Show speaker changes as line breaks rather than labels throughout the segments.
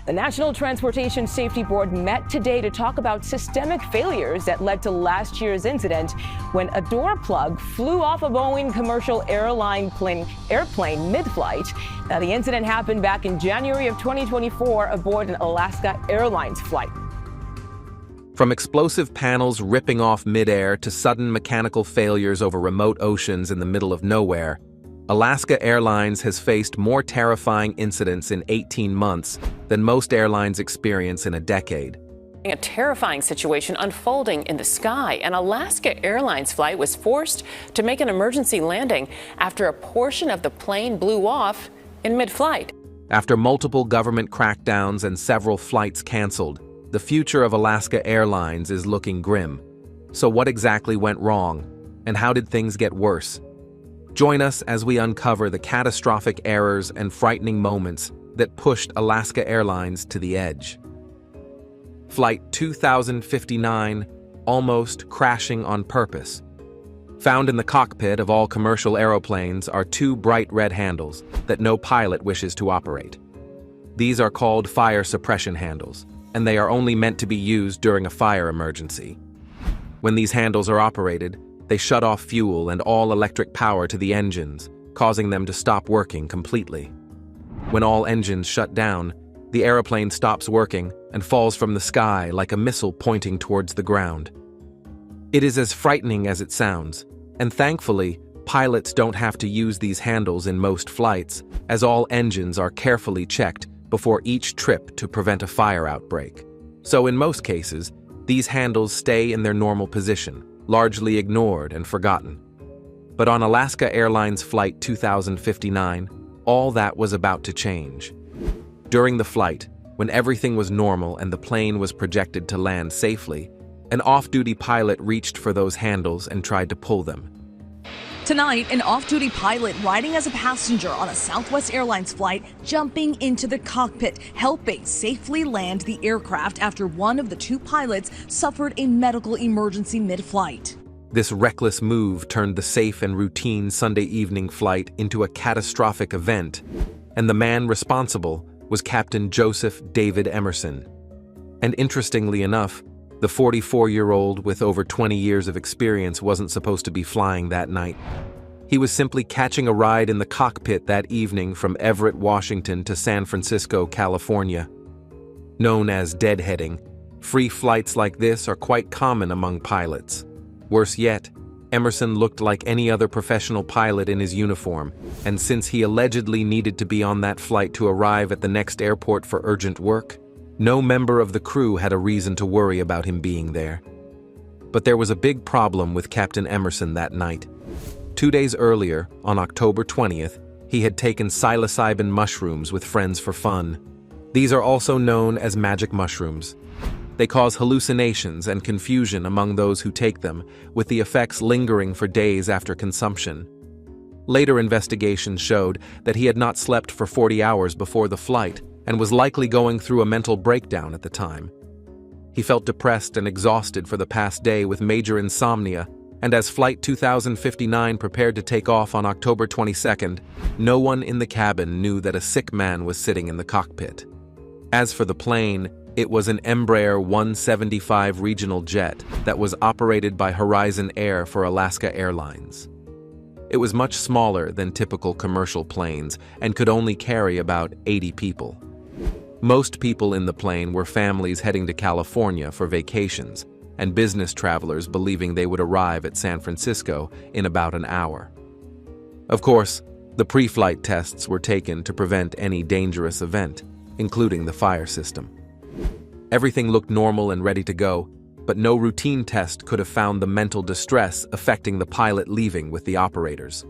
The National Transportation Safety Board met today to talk about systemic failures that led to last year's incident when a door plug flew off a Boeing commercial airplane mid-flight. Now, the incident happened back in January of 2024 aboard an Alaska Airlines flight.
From explosive panels ripping off midair to sudden mechanical failures over remote oceans in the middle of nowhere, Alaska Airlines has faced more terrifying incidents in 18 months than most airlines experience in a decade.
A terrifying situation unfolding in the sky. An Alaska Airlines flight was forced to make an emergency landing after a portion of the plane blew off in mid-flight.
After multiple government crackdowns and several flights canceled, the future of Alaska Airlines is looking grim. So what exactly went wrong, and how did things get worse? Join us as we uncover the catastrophic errors and frightening moments that pushed Alaska Airlines to the edge. Flight 2059, almost crashing on purpose. Found in the cockpit of all commercial aeroplanes are two bright red handles that no pilot wishes to operate. These are called fire suppression handles, and they are only meant to be used during a fire emergency. When these handles are operated, they shut off fuel and all electric power to the engines, causing them to stop working completely. When all engines shut down, the airplane stops working and falls from the sky like a missile pointing towards the ground. It is as frightening as it sounds, and thankfully, pilots don't have to use these handles in most flights, as all engines are carefully checked before each trip to prevent a fire outbreak. So in most cases, these handles stay in their normal position, largely ignored and forgotten. But on Alaska Airlines Flight 2059, all that was about to change. During the flight, when everything was normal and the plane was projected to land safely, an off-duty pilot reached for those handles and tried to pull them.
Tonight, an off-duty pilot riding as a passenger on a Southwest Airlines flight jumping into the cockpit, helping safely land the aircraft after one of the two pilots suffered a medical emergency mid-flight.
This reckless move turned the safe and routine Sunday evening flight into a catastrophic event, and the man responsible was Captain Joseph David Emerson. And interestingly enough, the 44-year-old with over 20 years of experience wasn't supposed to be flying that night. He was simply catching a ride in the cockpit that evening from Everett, Washington to San Francisco, California. Known as deadheading, free flights like this are quite common among pilots. Worse yet, Emerson looked like any other professional pilot in his uniform, and since he allegedly needed to be on that flight to arrive at the next airport for urgent work, no member of the crew had a reason to worry about him being there. But there was a big problem with Captain Emerson that night. 2 days earlier, on October 20th, he had taken psilocybin mushrooms with friends for fun. These are also known as magic mushrooms. They cause hallucinations and confusion among those who take them, with the effects lingering for days after consumption. Later investigations showed that he had not slept for 40 hours before the flight, and was likely going through a mental breakdown at the time. He felt depressed and exhausted for the past day with major insomnia, and as Flight 2059 prepared to take off on October 22nd, no one in the cabin knew that a sick man was sitting in the cockpit. As for the plane, it was an Embraer 175 regional jet that was operated by Horizon Air for Alaska Airlines. It was much smaller than typical commercial planes and could only carry about 80 people. Most people in the plane were families heading to California for vacations, and business travelers believing they would arrive at San Francisco in about an hour. Of course, the pre-flight tests were taken to prevent any dangerous event, including the fire system. Everything looked normal and ready to go, but no routine test could have found the mental distress affecting the pilot leaving with the operators.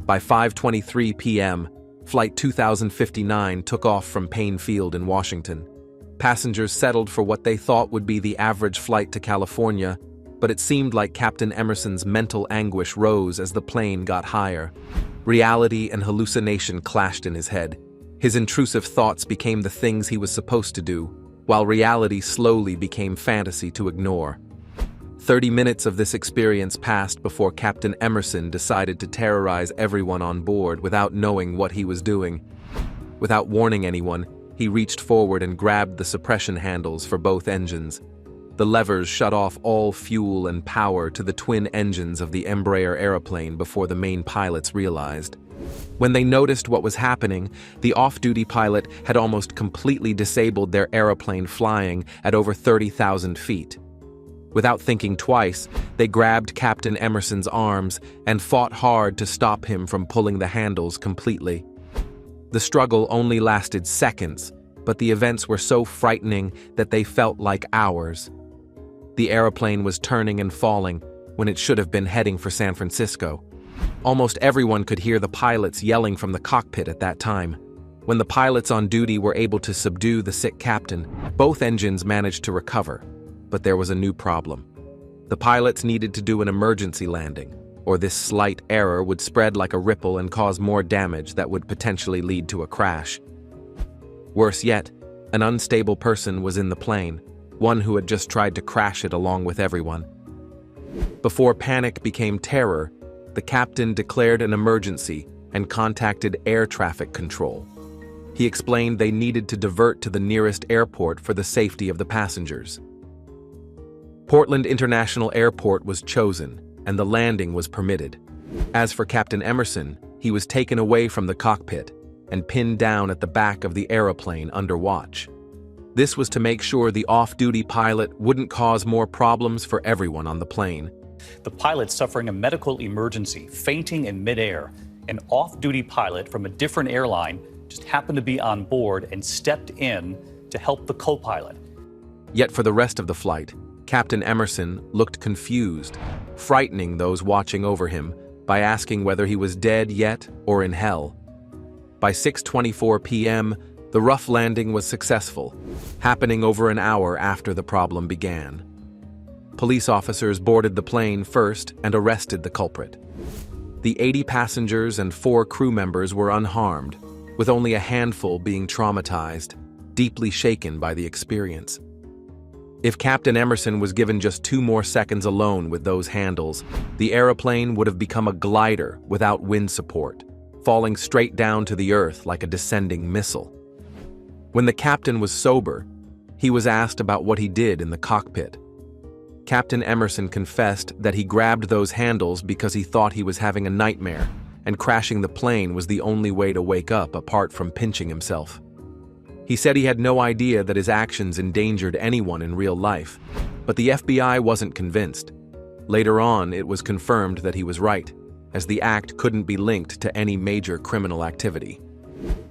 By 5:23 p.m., Flight 2059 took off from Payne Field in Washington. Passengers settled for what they thought would be the average flight to California, but it seemed like Captain Emerson's mental anguish rose as the plane got higher. Reality and hallucination clashed in his head. His intrusive thoughts became the things he was supposed to do, while reality slowly became fantasy to ignore. 30 minutes of this experience passed before Captain Emerson decided to terrorize everyone on board without knowing what he was doing. Without warning anyone, he reached forward and grabbed the suppression handles for both engines. The levers shut off all fuel and power to the twin engines of the Embraer aeroplane before the main pilots realized. When they noticed what was happening, the off-duty pilot had almost completely disabled their aeroplane flying at over 30,000 feet. Without thinking twice, they grabbed Captain Emerson's arms and fought hard to stop him from pulling the handles completely. The struggle only lasted seconds, but the events were so frightening that they felt like hours. The aeroplane was turning and falling when it should have been heading for San Francisco. Almost everyone could hear the pilots yelling from the cockpit at that time. When the pilots on duty were able to subdue the sick captain, both engines managed to recover, but there was a new problem. The pilots needed to do an emergency landing, or this slight error would spread like a ripple and cause more damage that would potentially lead to a crash. Worse yet, an unstable person was in the plane, one who had just tried to crash it along with everyone. Before panic became terror, the captain declared an emergency and contacted air traffic control. He explained they needed to divert to the nearest airport for the safety of the passengers. Portland International Airport was chosen, and the landing was permitted. As for Captain Emerson, he was taken away from the cockpit and pinned down at the back of the aeroplane under watch. This was to make sure the off-duty pilot wouldn't cause more problems for everyone on the plane.
The pilot suffering a medical emergency, fainting in midair. An off-duty pilot from a different airline just happened to be on board and stepped in to help the co-pilot.
Yet for the rest of the flight, Captain Emerson looked confused, frightening those watching over him by asking whether he was dead yet or in hell. By 6:24 p.m., the rough landing was successful, happening over an hour after the problem began. Police officers boarded the plane first and arrested the culprit. The 80 passengers and 4 crew members were unharmed, with only a handful being traumatized, deeply shaken by the experience. If Captain Emerson was given just 2 more seconds alone with those handles, the aeroplane would have become a glider without wind support, falling straight down to the earth like a descending missile. When the captain was sober, he was asked about what he did in the cockpit. Captain Emerson confessed that he grabbed those handles because he thought he was having a nightmare, and crashing the plane was the only way to wake up apart from pinching himself. He said he had no idea that his actions endangered anyone in real life, but the FBI wasn't convinced. Later on, it was confirmed that he was right, as the act couldn't be linked to any major criminal activity.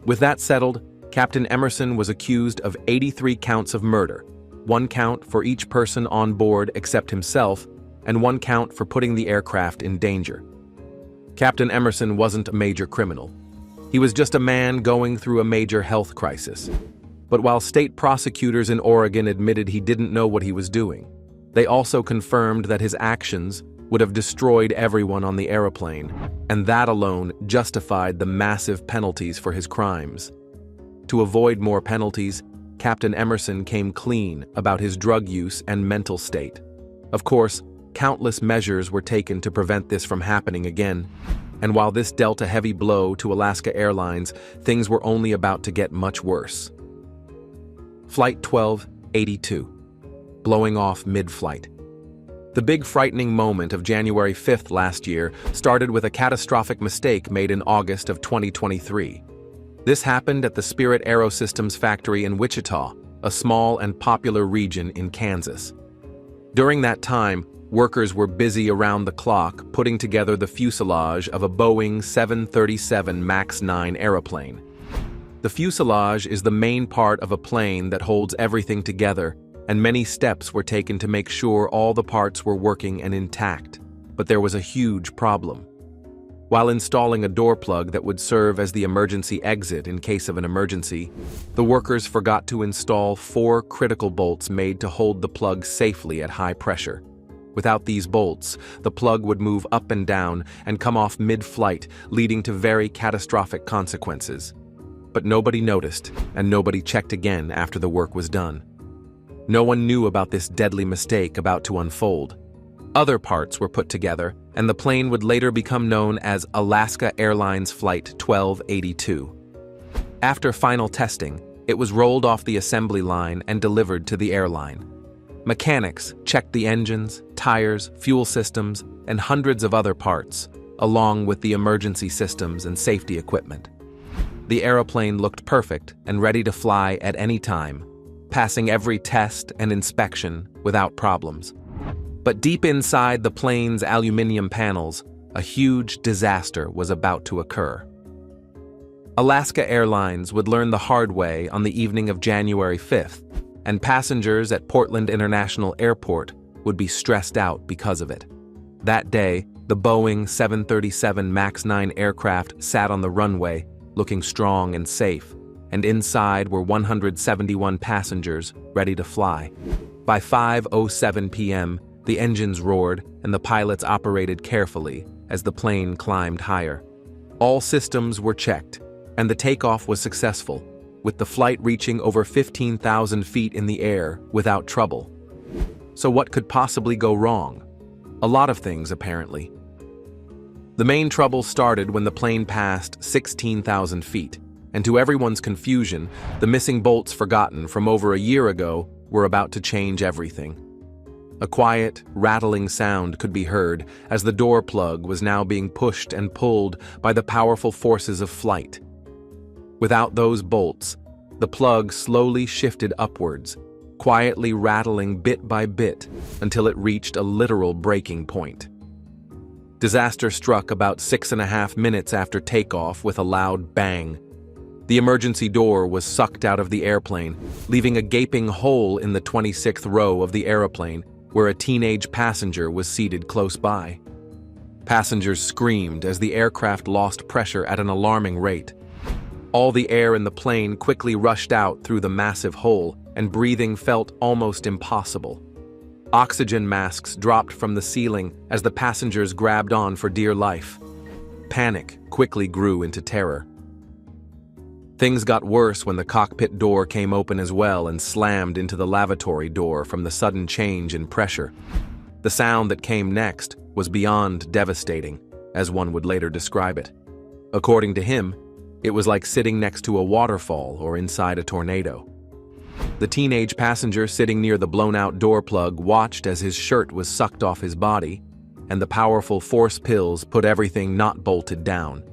With that settled, Captain Emerson was accused of 83 counts of murder, 1 count for each person on board except himself, and 1 count for putting the aircraft in danger. Captain Emerson wasn't a major criminal. He was just a man going through a major health crisis. But while state prosecutors in Oregon admitted he didn't know what he was doing, they also confirmed that his actions would have destroyed everyone on the airplane, and that alone justified the massive penalties for his crimes. To avoid more penalties, Captain Emerson came clean about his drug use and mental state. Of course, countless measures were taken to prevent this from happening again, and while this dealt a heavy blow to Alaska Airlines, things were only about to get much worse. Flight 1282, blowing off mid-flight. The big frightening moment of January 5th last year started with a catastrophic mistake made in August of 2023. This happened at the Spirit Aerosystems factory in Wichita, a small and popular region in Kansas. During that time, workers were busy around the clock putting together the fuselage of a Boeing 737 MAX 9 aeroplane. The fuselage is the main part of a plane that holds everything together, and many steps were taken to make sure all the parts were working and intact. But there was a huge problem. While installing a door plug that would serve as the emergency exit in case of an emergency, the workers forgot to install 4 critical bolts made to hold the plug safely at high pressure. Without these bolts, the plug would move up and down and come off mid-flight, leading to very catastrophic consequences. But nobody noticed, and nobody checked again after the work was done. No one knew about this deadly mistake about to unfold. Other parts were put together, and the plane would later become known as Alaska Airlines Flight 1282. After final testing, It was rolled off the assembly line and delivered to the airline. Mechanics checked the engines, tires, fuel systems, and hundreds of other parts, along with the emergency systems and safety equipment. The aeroplane looked perfect and ready to fly at any time, passing every test and inspection without problems. But deep inside the plane's aluminum panels, a huge disaster was about to occur. Alaska Airlines would learn the hard way on the evening of January 5th, and passengers at Portland International Airport would be stressed out because of it. That day, the Boeing 737 MAX 9 aircraft sat on the runway, looking strong and safe, and inside were 171 passengers ready to fly. By 5:07 p.m., the engines roared and the pilots operated carefully as the plane climbed higher. All systems were checked, and the takeoff was successful, with the flight reaching over 15,000 feet in the air without trouble. So what could possibly go wrong? A lot of things, apparently. The main trouble started when the plane passed 16,000 feet, and to everyone's confusion, the missing bolts forgotten from over a year ago were about to change everything. A quiet, rattling sound could be heard as the door plug was now being pushed and pulled by the powerful forces of flight. Without those bolts, the plug slowly shifted upwards, quietly rattling bit by bit until it reached a literal breaking point. Disaster struck about 6.5 minutes after takeoff with a loud bang. The emergency door was sucked out of the airplane, leaving a gaping hole in the 26th row of the airplane where a teenage passenger was seated close by. Passengers screamed as the aircraft lost pressure at an alarming rate. All the air in the plane quickly rushed out through the massive hole, and breathing felt almost impossible. Oxygen masks dropped from the ceiling as the passengers grabbed on for dear life. Panic quickly grew into terror. Things got worse when the cockpit door came open as well and slammed into the lavatory door from the sudden change in pressure. The sound that came next was beyond devastating, as one would later describe it. According to him, it was like sitting next to a waterfall or inside a tornado. The teenage passenger sitting near the blown-out door plug watched as his shirt was sucked off his body, and the powerful force pills put everything not bolted down.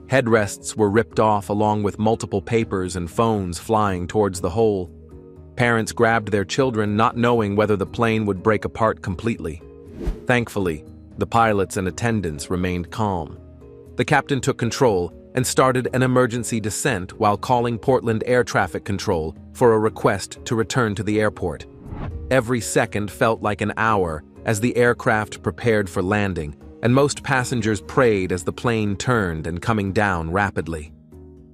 Headrests were ripped off along with multiple papers and phones flying towards the hole. Parents grabbed their children, not knowing whether the plane would break apart completely. Thankfully, the pilots and attendants remained calm. The captain took control and started an emergency descent while calling Portland Air Traffic Control for a request to return to the airport. Every second felt like an hour as the aircraft prepared for landing, and most passengers prayed as the plane turned and coming down rapidly.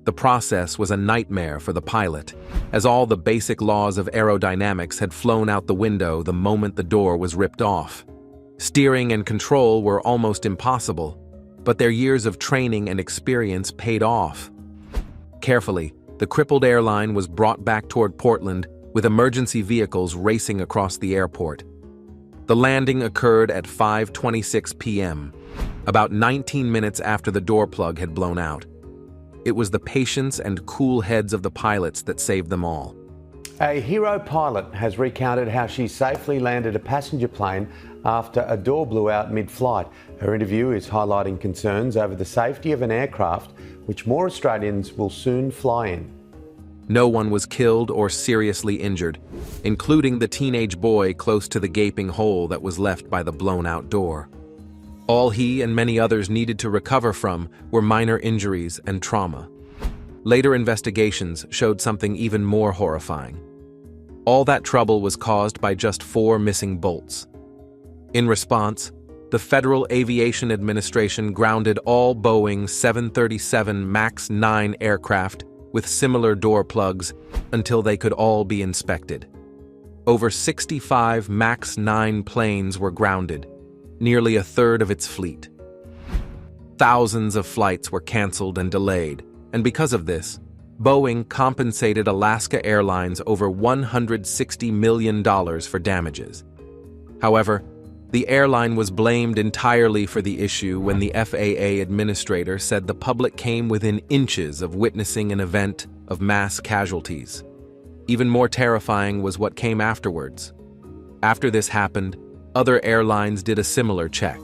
The process was a nightmare for the pilot, as all the basic laws of aerodynamics had flown out the window the moment the door was ripped off. Steering and control were almost impossible, but their years of training and experience paid off. Carefully, the crippled airline was brought back toward Portland with emergency vehicles racing across the airport. The landing occurred at 5:26 p.m., about 19 minutes after the door plug had blown out. It was the patience and cool heads of the pilots that saved them all.
A hero pilot has recounted how she safely landed a passenger plane after a door blew out mid-flight. Her interview is highlighting concerns over the safety of an aircraft which more Australians will soon fly in.
No one was killed or seriously injured, including the teenage boy close to the gaping hole that was left by the blown-out door. All he and many others needed to recover from were minor injuries and trauma. Later investigations showed something even more horrifying. All that trouble was caused by just 4 missing bolts. In response, the Federal Aviation Administration grounded all Boeing 737 MAX 9 aircraft with similar door plugs until they could all be inspected. Over 65 MAX 9 planes were grounded, nearly a third of its fleet. Thousands of flights were canceled and delayed, and because of this, Boeing compensated Alaska Airlines over $160 million for damages. However, the airline was blamed entirely for the issue when the FAA administrator said the public came within inches of witnessing an event of mass casualties. Even more terrifying was what came afterwards. After this happened, other airlines did a similar check.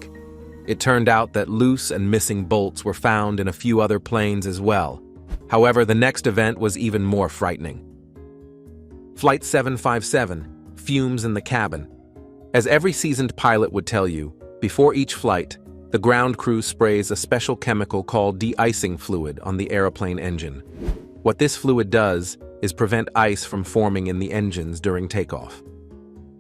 It turned out that loose and missing bolts were found in a few other planes as well. However, the next event was even more frightening. Flight 757, fumes in the cabin. As every seasoned pilot would tell you, before each flight, the ground crew sprays a special chemical called de-icing fluid on the airplane engine. What this fluid does is prevent ice from forming in the engines during takeoff.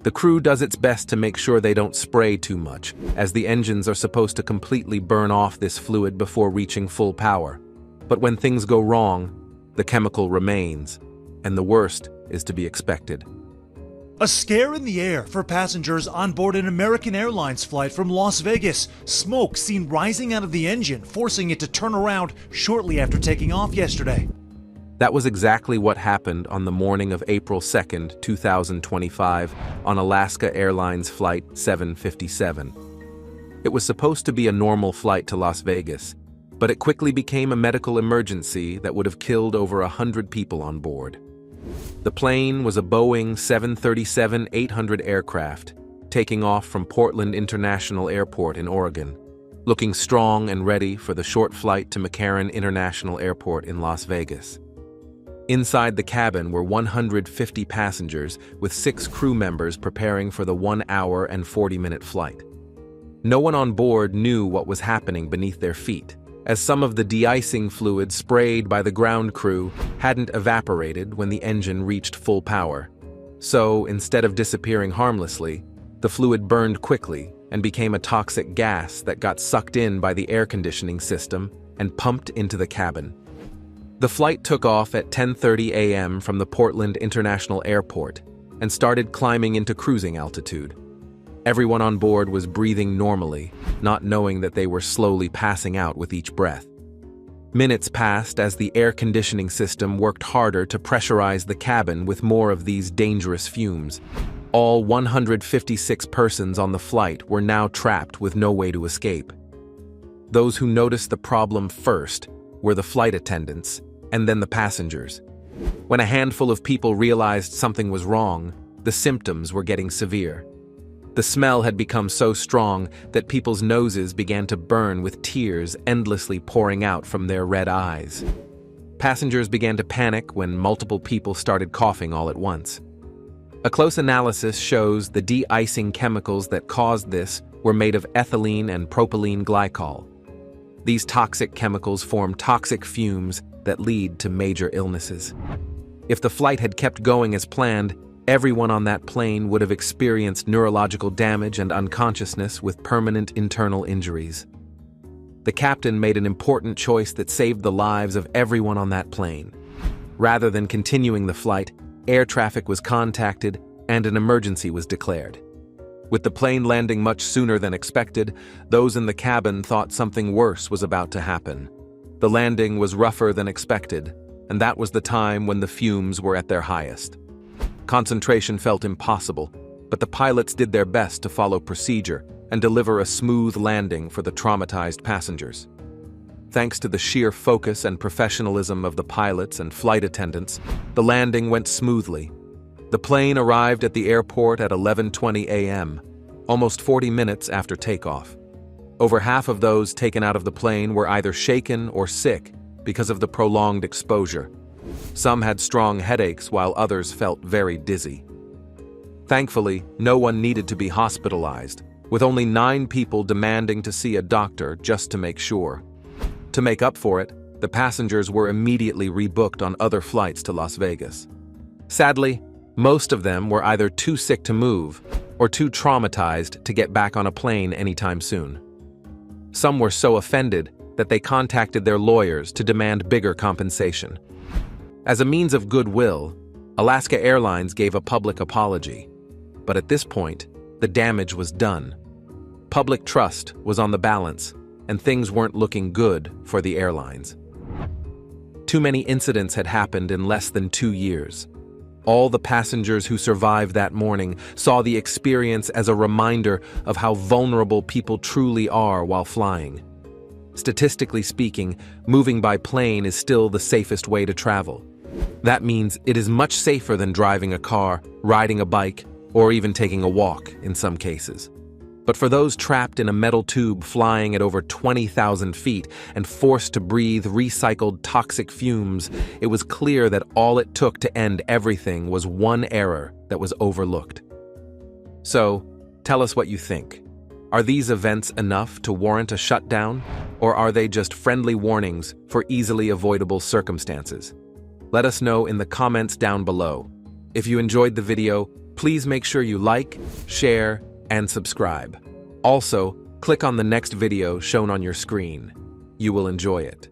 The crew does its best to make sure they don't spray too much, as the engines are supposed to completely burn off this fluid before reaching full power. But when things go wrong, the chemical remains, and the worst is to be expected.
A scare in the air for passengers on board an American Airlines flight from Las Vegas. Smoke seen rising out of the engine, forcing it to turn around shortly after taking off yesterday.
That was exactly what happened on the morning of April 2nd, 2025, on Alaska Airlines Flight 757. It was supposed to be a normal flight to Las Vegas, but it quickly became a medical emergency that would have killed over 100 people on board. The plane was a Boeing 737-800 aircraft, taking off from Portland International Airport in Oregon, looking strong and ready for the short flight to McCarran International Airport in Las Vegas. Inside the cabin were 150 passengers with 6 crew members preparing for the 1 hour and 40-minute flight. No one on board knew what was happening beneath their feet, as some of the de-icing fluid sprayed by the ground crew hadn't evaporated when the engine reached full power. So, instead of disappearing harmlessly, the fluid burned quickly and became a toxic gas that got sucked in by the air conditioning system and pumped into the cabin. The flight took off at 10:30 a.m. from the Portland International Airport and started climbing into cruising altitude. Everyone on board was breathing normally, not knowing that they were slowly passing out with each breath. Minutes passed as the air conditioning system worked harder to pressurize the cabin with more of these dangerous fumes. All 156 persons on the flight were now trapped with no way to escape. Those who noticed the problem first were the flight attendants, and then the passengers. When a handful of people realized something was wrong, the symptoms were getting severe. The smell had become so strong that people's noses began to burn with tears endlessly pouring out from their red eyes. Passengers began to panic when multiple people started coughing all at once. A close analysis shows the de-icing chemicals that caused this were made of ethylene and propylene glycol. These toxic chemicals form toxic fumes that lead to major illnesses. If the flight had kept going as planned, everyone on that plane would have experienced neurological damage and unconsciousness with permanent internal injuries. The captain made an important choice that saved the lives of everyone on that plane. Rather than continuing the flight, air traffic was contacted and an emergency was declared. With the plane landing much sooner than expected, those in the cabin thought something worse was about to happen. The landing was rougher than expected, and that was the time when the fumes were at their highest. Concentration felt impossible, but the pilots did their best to follow procedure and deliver a smooth landing for the traumatized passengers. Thanks to the sheer focus and professionalism of the pilots and flight attendants, the landing went smoothly. The plane arrived at the airport at 11:20 a.m., almost 40 minutes after takeoff. Over half of those taken out of the plane were either shaken or sick because of the prolonged exposure. Some had strong headaches while others felt very dizzy. Thankfully, no one needed to be hospitalized, with only 9 people demanding to see a doctor just to make sure. To make up for it, the passengers were immediately rebooked on other flights to Las Vegas. Sadly, most of them were either too sick to move or too traumatized to get back on a plane anytime soon. Some were so offended that they contacted their lawyers to demand bigger compensation. As a means of goodwill, Alaska Airlines gave a public apology. But at this point, the damage was done. Public trust was on the balance, and things weren't looking good for the airlines. Too many incidents had happened in less than 2 years. All the passengers who survived that morning saw the experience as a reminder of how vulnerable people truly are while flying. Statistically speaking, moving by plane is still the safest way to travel. That means it is much safer than driving a car, riding a bike, or even taking a walk in some cases. But for those trapped in a metal tube flying at over 20,000 feet and forced to breathe recycled toxic fumes, it was clear that all it took to end everything was one error that was overlooked. So, tell us what you think. Are these events enough to warrant a shutdown, or are they just friendly warnings for easily avoidable circumstances? Let us know in the comments down below. If you enjoyed the video, please make sure you like, share, and subscribe. Also, click on the next video shown on your screen. You will enjoy it.